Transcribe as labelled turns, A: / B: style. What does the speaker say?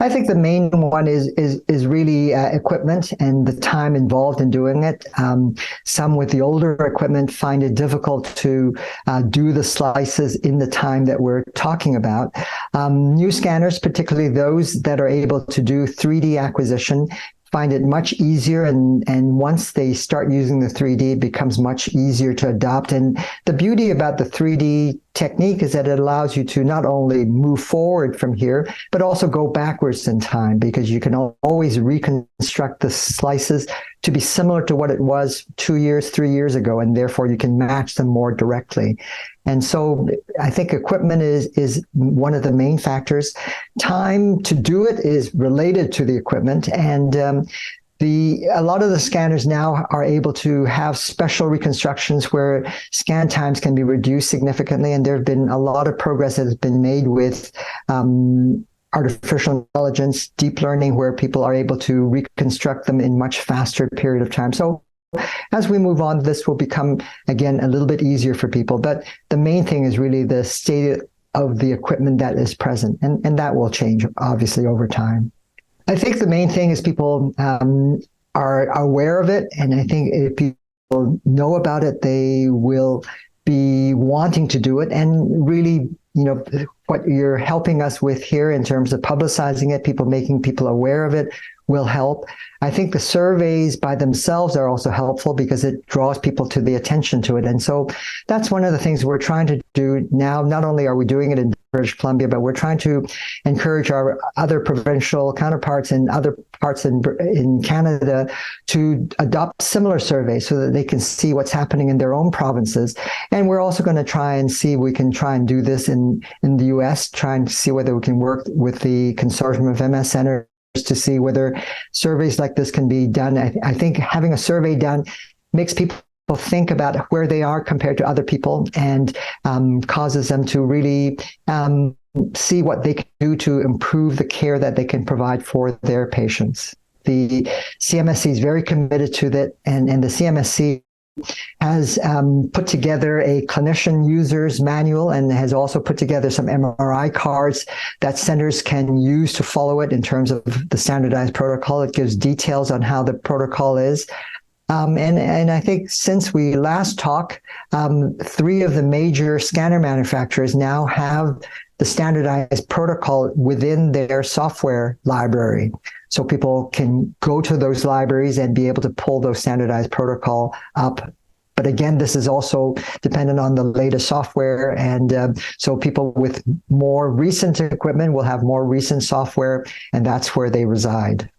A: I think the main one is really equipment and the time involved in doing it. Some with the older equipment find it difficult to do the slices in the time that we're talking about. New scanners, particularly those that are able to do 3D acquisition, find it much easier, and once they start using the 3D, it becomes much easier to adopt. And the beauty about the 3D technique is that it allows you to not only move forward from here, but also go backwards in time, because you can always reconstruct the slices to be similar to what it was 2 years, 3 years ago, and therefore you can match them more directly. And so I think equipment is one of the main factors. Time to do it is related to the equipment, and a lot of the scanners now are able to have special reconstructions where scan times can be reduced significantly, and there have been a lot of progress that has been made with artificial intelligence, deep learning, where people are able to reconstruct them in much faster period of time. So as we move on, this will become, again, a little bit easier for people. But the main thing is really the state of the equipment that is present, and that will change, obviously, over time. I think the main thing is people are aware of it, and I think if people know about it, they will be wanting to do it. And really, what you're helping us with here in terms of publicizing it, making people aware of it, will help. I think the surveys by themselves are also helpful because it draws people to the attention to it. And so that's one of the things we're trying to do now. Not only are we doing it in British Columbia, but we're trying to encourage our other provincial counterparts in other parts in Canada to adopt similar surveys so that they can see what's happening in their own provinces. And we're also going to try and see if we can try and do this in the US, trying to see whether we can work with the Consortium of MS Centers to see whether surveys like this can be done. I think having a survey done makes people think about where they are compared to other people, and causes them to really see what they can do to improve the care that they can provide for their patients. The CMSC is very committed to that, and the CMSC has put together a clinician user's manual and has also put together some MRI cards that centers can use to follow it in terms of the standardized protocol. It gives details on how the protocol is. And I think since we last talked, 3 of the major scanner manufacturers now have the standardized protocol within their software library. So people can go to those libraries and be able to pull those standardized protocol up. But again, this is also dependent on the latest software. And so people with more recent equipment will have more recent software, and that's where they reside.